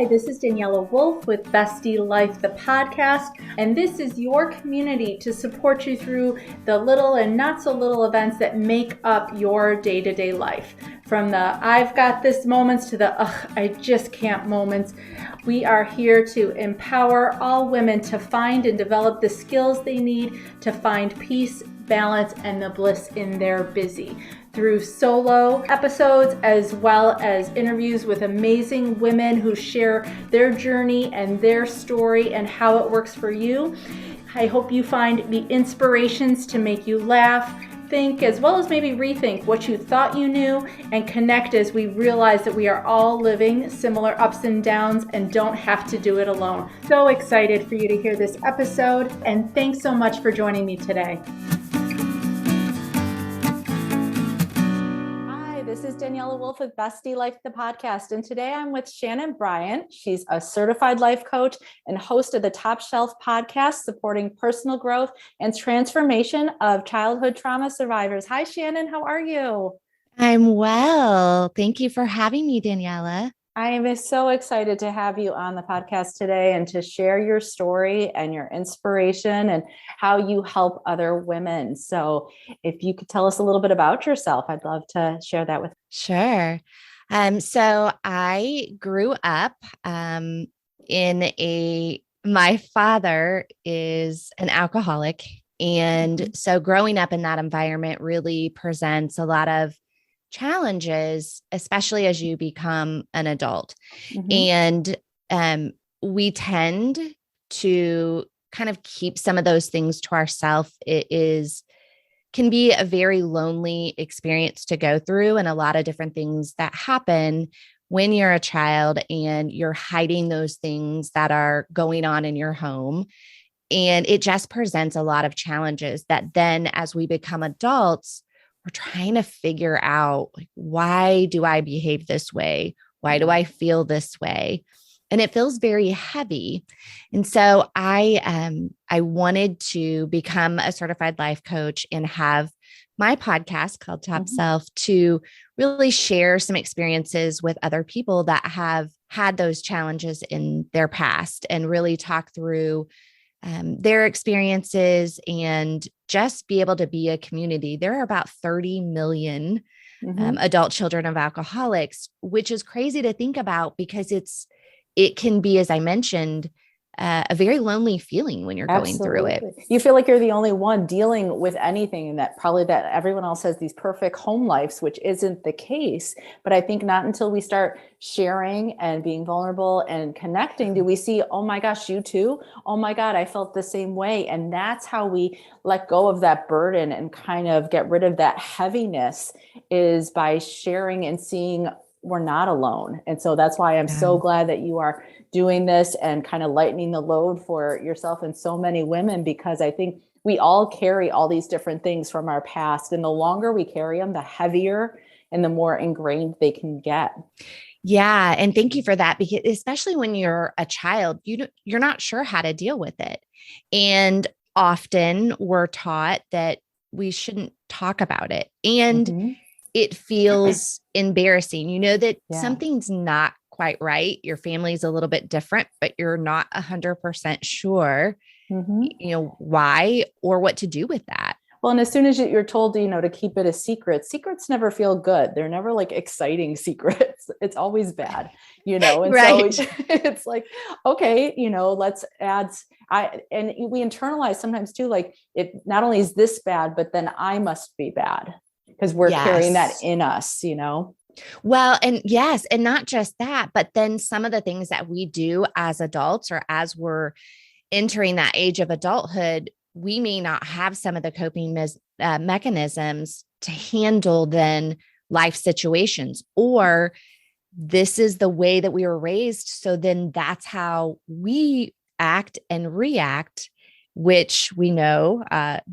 Hi, this is Daniela Wolf with Bestie Life, the podcast, and this is your community to support you through the little and not so little events that make up your day-to-day life. From the I've got this moments to the I just can't moments. We are here to empower all women to find and develop the skills they need to find peace, balance, and the bliss in their busy. Through solo episodes as well as interviews with amazing women who share their journey and their story and how it works for you. I hope you find the inspirations to make you laugh, think, as well as maybe rethink what you thought you knew, and connect as we realize that we are all living similar ups and downs and don't have to do it alone. So excited for you to hear this episode, and thanks so much for joining me today. This is Daniela Wolf with Bestie Life, the podcast. And today I'm with Shanenn Bryant. She's a certified life coach and host of the Top Shelf podcast, supporting personal growth and transformation of childhood trauma survivors. Hi, Shanenn. How are you? I'm well. Thank you for having me, Daniela. I am so excited to have you on the podcast today and to share your story and your inspiration and how you help other women. So if you could tell us a little bit about yourself, I'd love to share that with you. Sure. So I grew up my father is an alcoholic. And so growing up in that environment really presents a lot of challenges, especially as you become an adult. And we tend to kind of keep some of those things to ourselves. Can be a very lonely experience to go through, and a lot of different things that happen when you're a child and you're hiding those things that are going on in your home. And it just presents a lot of challenges that then as we become adults, we're trying to figure out, like, why do I behave this way? Why do I feel this way? And it feels very heavy. And so I wanted to become a certified life coach and have my podcast called Top Self to really share some experiences with other people that have had those challenges in their past and really talk through their experiences and just be able to be a community. There are about 30 million adult children of alcoholics, which is crazy to think about because it can be, as I mentioned, a very lonely feeling when you're going through it. You feel like you're the only one dealing with anything, and that everyone else has these perfect home lives, which isn't the case. But I think not until we start sharing and being vulnerable and connecting do we see, oh my gosh, you too? Oh my God, I felt the same way. And that's how we let go of that burden and kind of get rid of that heaviness, is by sharing and seeing we're not alone. And so that's why I'm so glad that you are doing this and kind of lightening the load for yourself and so many women, because I think we all carry all these different things from our past. And the longer we carry them, the heavier and the more ingrained they can get. Yeah. And thank you for that, because especially when you're a child, you're not sure how to deal with it. And often we're taught that we shouldn't talk about it. And it feels embarrassing. You know that something's not quite right. Your family's a little bit different, but you're not 100% sure, why or what to do with that. Well, and as soon as you're told, to keep it a secret, secrets never feel good. They're never like exciting secrets. It's always bad, and right. So it's like, okay, let's add, and we internalize sometimes too, like it not only is this bad, but then I must be bad because we're carrying that in us, Well, and yes, and not just that, but then some of the things that we do as adults or as we're entering that age of adulthood, we may not have some of the coping mechanisms to handle then life situations, or this is the way that we were raised. So then that's how we act and react, which we know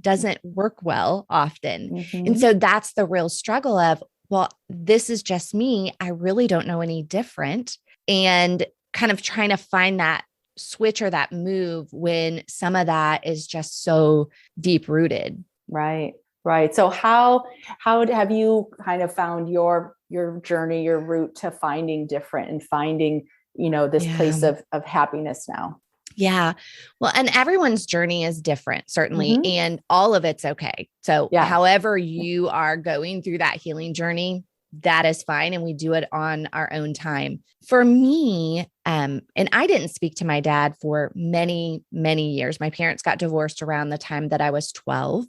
doesn't work well often. And so that's the real struggle of, well, this is just me. I really don't know any different. And kind of trying to find that switch or that move when some of that is just so deep rooted. Right. Right. So how have you kind of found your journey, your route to finding different and finding this Yeah. place of happiness now. Yeah. Well, and everyone's journey is different, certainly, Mm-hmm. and all of it's okay. So, Yes. however you are going through that healing journey, that is fine. And we do it on our own time. For me, and I didn't speak to my dad for many, many years. My parents got divorced around the time that I was 12.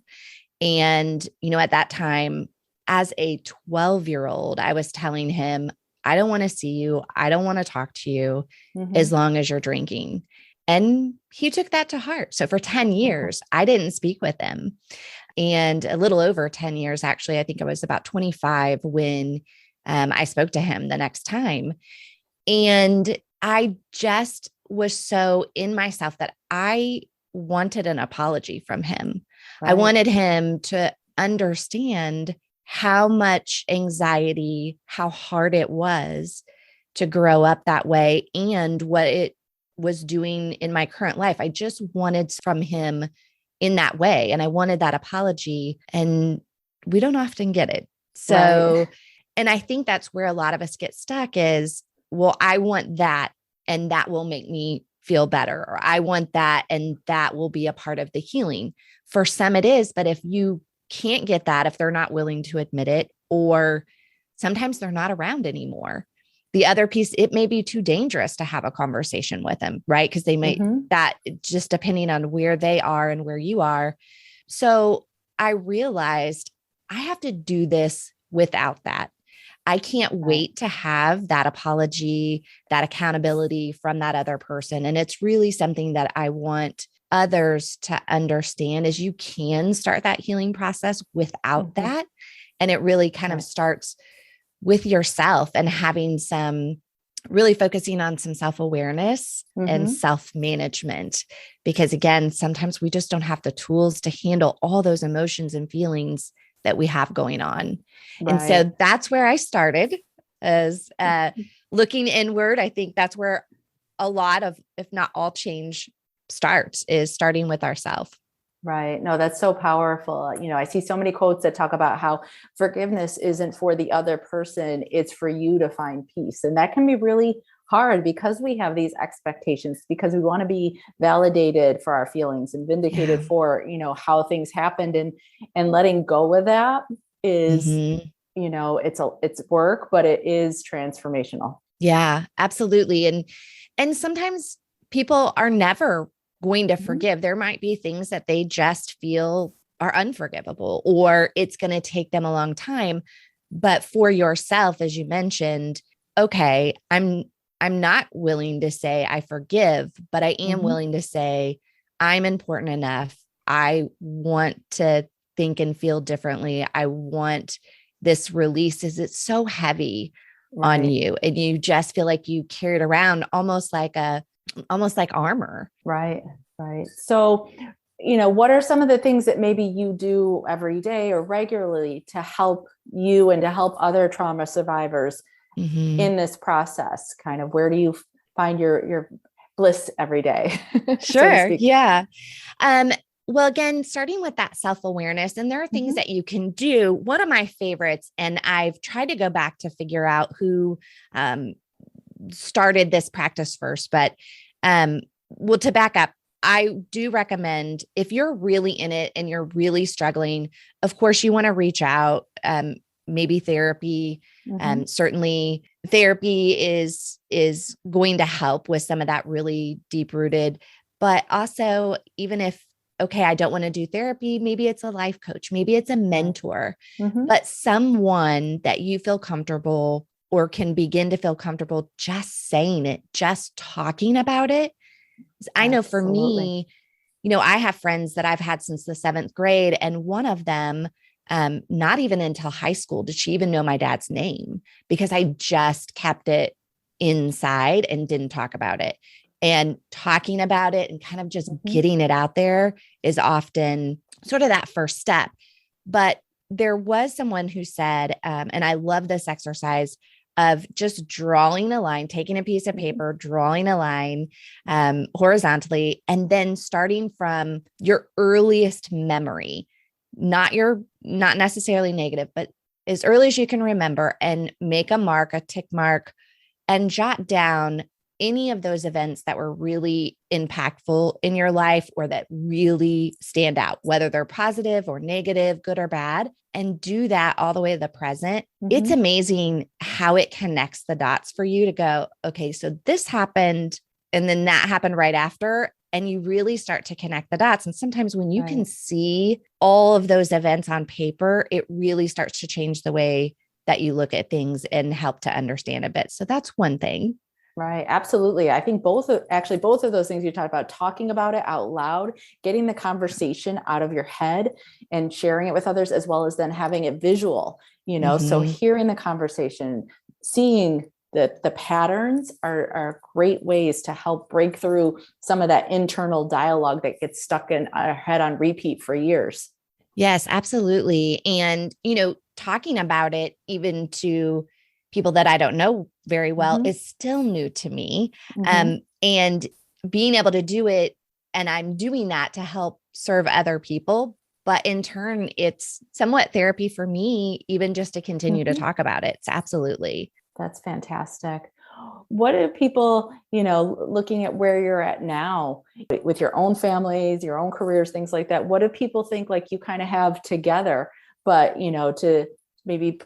And, at that time, as a 12-year-old, I was telling him, I don't want to see you. I don't want to talk to you as Mm-hmm. long as you're drinking. And he took that to heart. So for 10 years, I didn't speak with him. And a little over 10 years, actually, I think I was about 25 when I spoke to him the next time. And I just was so in myself that I wanted an apology from him. I Right. wanted him to understand how much anxiety, how hard it was to grow up that way, and what it was doing in my current life. I just wanted from him in that way. And I wanted that apology. And we don't often get it. Right. So, and I think that's where a lot of us get stuck is, well, I want that, and that will make me feel better. Or I want that, and that will be a part of the healing. For some, it is. But if you can't get that, if they're not willing to admit it, or sometimes they're not around anymore, the other piece, it may be too dangerous to have a conversation with them, right? Because they might, Mm-hmm. that just depending on where they are and where you are. So I realized I have to do this without that. I can't Right. wait to have that apology, that accountability from that other person. And it's really something that I want others to understand is you can start that healing process without Mm-hmm. that. And it really kind of Right. starts with yourself and having really focusing on some self-awareness and Mm-hmm. self-management, because again, sometimes we just don't have the tools to handle all those emotions and feelings that we have going on. And Right. so that's where I started, as looking inward. I think that's where a lot of, if not all, change starts, is starting with ourselves. Right. No, that's so powerful. I see so many quotes that talk about how forgiveness isn't for the other person, it's for you to find peace. And that can be really hard because we have these expectations, because we want to be validated for our feelings and Yeah. vindicated for, how things happened, and letting go of that is, Mm-hmm. it's work, but it is transformational. Yeah, absolutely. And sometimes people are never going to Mhm. forgive. There might be things that they just feel are unforgivable, or it's going to take them a long time. But for yourself, as you mentioned, okay, I'm not willing to say I forgive, but I am Mhm. willing to say I'm important enough. I want to think and feel differently. I want this release. Is it so heavy on Right. you, and you just feel like you carry it around almost like armor? Right. Right. So, what are some of the things that maybe you do every day or regularly to help you and to help other trauma survivors Mhm. in this process? Kind of, where do you find your bliss every day, so to Sure. speak? Yeah. Um, well, again, starting with that self-awareness, and there are things Hmm. that you can do. One of my favorites, and I've tried to go back to figure out who um, started this practice first, but well, to back up, I do recommend, if you're really in it and you're really struggling, of course, you want to reach out, maybe therapy. Hmm. Certainly therapy is going to help with some of that really deep rooted, but also, even if, okay, I don't want to do therapy, maybe it's a life coach, maybe it's a Right. mentor, Hmm. but someone that you feel comfortable or can begin to feel comfortable just saying it, just talking about it. I know for Absolutely. me, I have friends that I've had since the seventh grade, and one of them, not even until high school did she even know my dad's name, because I just kept it inside and didn't talk about it. And talking about it and kind of just Hmm. getting it out there is often sort of that first step. But there was someone who said, and I love this exercise of just drawing a line, taking a piece of Hmm. paper, drawing a line horizontally, and then starting from your earliest memory, not necessarily negative, but as early as you can remember, and make a mark, a tick mark, and jot down any of those events that were really impactful in your life or that really stand out, whether they're positive or negative, good or bad, and do that all the way to the present. It's amazing how it connects the dots for you to go, okay, so this happened and then that happened right after. And you really start to connect the dots. And sometimes when you can see all of those events on paper, it really starts to change the way that you look at things and help to understand a bit. So that's one thing. Right. Absolutely. I think both of those things you talked about, talking about it out loud, getting the conversation out of your head and sharing it with others, as well as then having it visual, so hearing the conversation, seeing the patterns are great ways to help break through some of that internal dialogue that gets stuck in our head on repeat for years. Yes, absolutely. And, talking about it even to people that I don't know very well is still new to me. And being able to do it, and I'm doing that to help serve other people. But in turn, it's somewhat therapy for me, even just to continue to talk about it. So absolutely. That's fantastic. What do people, looking at where you're at now with your own families, your own careers, things like that, what do people think like you kind of have together, but, to maybe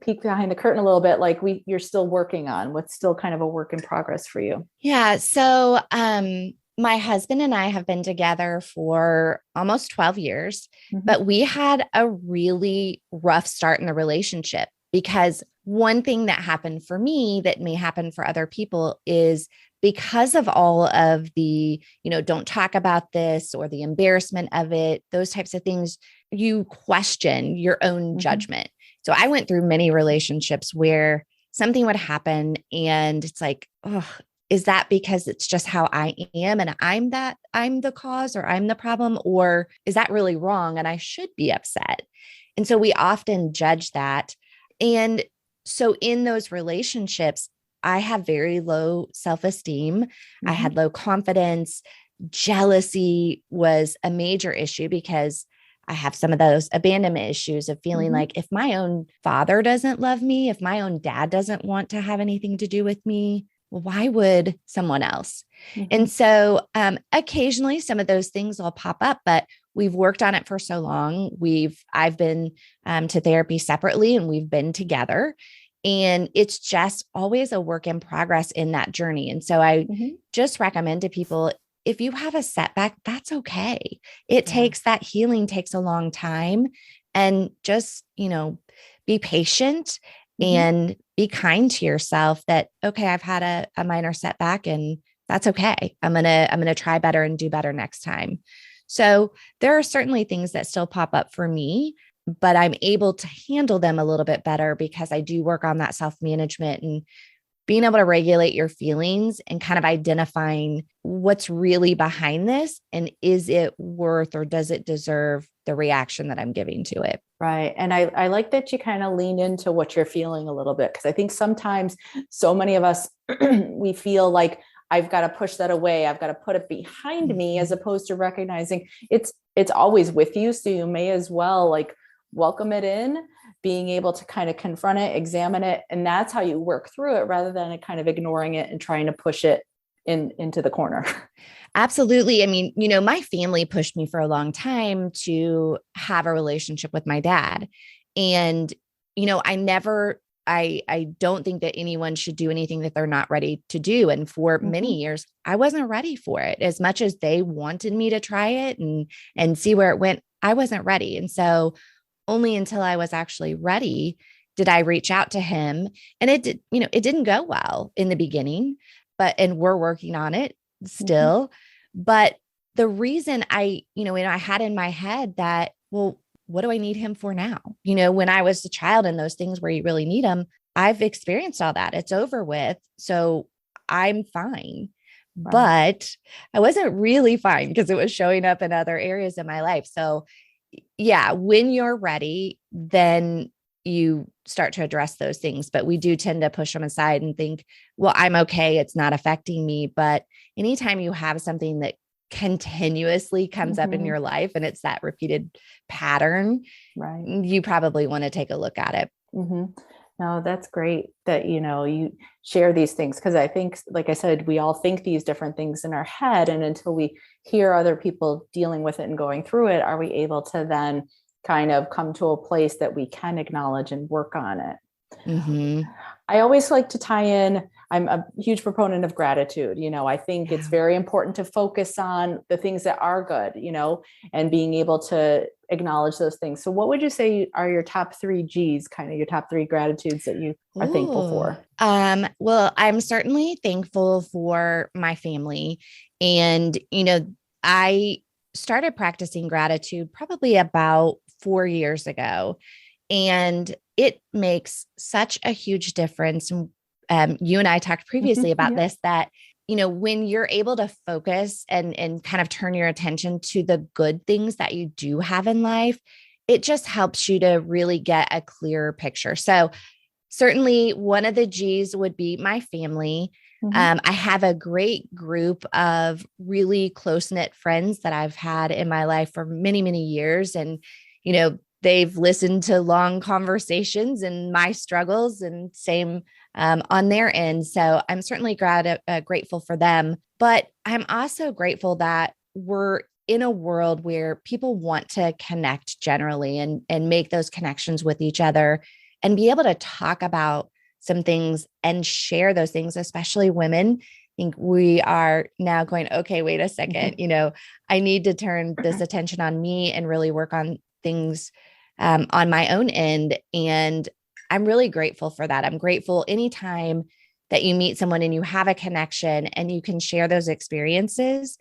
peek behind the curtain a little bit, like you're still working on what's still kind of a work in progress for you? Yeah. So, my husband and I have been together for almost 12 years, but we had a really rough start in the relationship because one thing that happened for me that may happen for other people is because of all of the, don't talk about this or the embarrassment of it, those types of things, you question your own judgment. So I went through many relationships where something would happen and it's like, oh, is that because it's just how I am and I'm the cause or I'm the problem, or is that really wrong and I should be upset? And so we often judge that. And so in those relationships, I have very low self-esteem. I had low confidence. Jealousy was a major issue because I have some of those abandonment issues of feeling like if my own father doesn't love me, if my own dad doesn't want to have anything to do with me, well, why would someone else? And so occasionally some of those things will pop up, but we've worked on it for so long. I've been to therapy separately and we've been together. And it's just always a work in progress in that journey. And so I just recommend to people, if you have a setback, that's okay. It takes that healing takes a long time, and just, be patient and be kind to yourself that, okay, I've had a minor setback and that's okay. I'm going to try better and do better next time. So there are certainly things that still pop up for me, but I'm able to handle them a little bit better because I do work on that self-management and being able to regulate your feelings and kind of identifying what's really behind this and is it worth or does it deserve the reaction that I'm giving to it. Right. And I like that you kind of lean into what you're feeling a little bit, because I think sometimes so many of us, we feel like I've got to push that away. I've got to put it behind me, as opposed to recognizing it's always with you. So you may as well like welcome it in, being able to kind of confront it, examine it. And that's how you work through it, rather than kind of ignoring it and trying to push it into the corner. Absolutely. I mean, my family pushed me for a long time to have a relationship with my dad. And, I don't think that anyone should do anything that they're not ready to do. And for many years, I wasn't ready for it. As much as they wanted me to try it and see where it went, I wasn't ready. And so only until I was actually ready did I reach out to him. And it didn't go well in the beginning, and we're working on it still. But the reason I had in my head that, well, what do I need him for now? When I was a child and those things where you really need him, I've experienced all that. It's over with. So I'm fine. Right. But I wasn't really fine because it was showing up in other areas of my life. So yeah, when you're ready, then you start to address those things. But we do tend to push them aside and think, well, I'm okay. It's not affecting me. But anytime you have something that continuously comes up in your life and it's that repeated pattern, right, you probably want to take a look at it. No, that's great that, you share these things. Cause I think, like I said, we all think these different things in our head. And until we hear other people dealing with it and going through it, are we able to then kind of come to a place that we can acknowledge and work on it? Mm-hmm. I always like to tie in, I'm a huge proponent of gratitude. I think it's very important to focus on the things that are good, and being able to acknowledge those things. So what would you say are your top 3 G's, kind of your top 3 gratitudes that you are thankful for? Well, I'm certainly thankful for my family. And, I started practicing gratitude probably about 4 years ago. And it makes such a huge difference. You and I talked previously about this, that, when you're able to focus and kind of turn your attention to the good things that you do have in life, it just helps you to really get a clearer picture. So certainly one of the G's would be my family. I have a great group of really close-knit friends that I've had in my life for many, many years. And, they've listened to long conversations and my struggles, and same on their end. So I'm certainly grateful for them. But I'm also grateful that we're in a world where people want to connect generally and make those connections with each other and be able to talk about some things and share those things, especially women. I think we are now going, okay, wait a second, I need to turn this attention on me and really work on things on my own end. And I'm really grateful for that. I'm grateful anytime that you meet someone and you have a connection and you can share those experiences.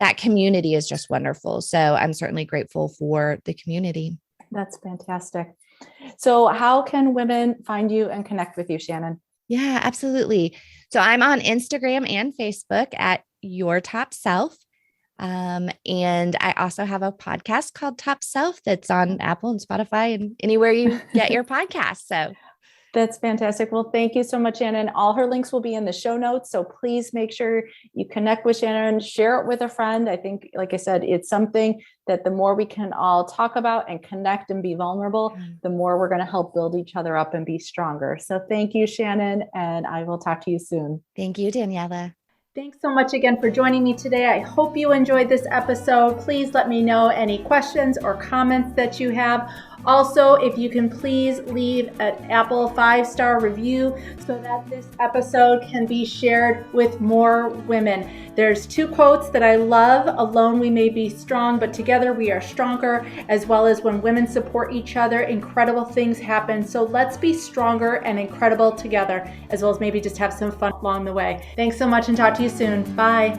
That community is just wonderful. So I'm certainly grateful for the community. That's fantastic. So how can women find you and connect with you, Shanenn? Yeah, absolutely. So I'm on Instagram and Facebook at Your Top Self. And I also have a podcast called Top Self that's on Apple and Spotify and anywhere you get your podcasts. So that's fantastic. Well, thank you so much, Shanenn. All her links will be in the show notes. So please make sure you connect with Shanenn, share it with a friend. I think, like I said, it's something that the more we can all talk about and connect and be vulnerable, the more we're going to help build each other up and be stronger. So thank you, Shanenn, and I will talk to you soon. Thank you, Daniela. Thanks so much again for joining me today. I hope you enjoyed this episode. Please let me know any questions or comments that you have. Also, if you can please leave an Apple 5-star review so that this episode can be shared with more women. There's 2 quotes that I love. Alone we may be strong, but together we are stronger, as well as when women support each other, incredible things happen. So let's be stronger and incredible together, as well as maybe just have some fun along the way. Thanks so much and talk to you soon. Bye.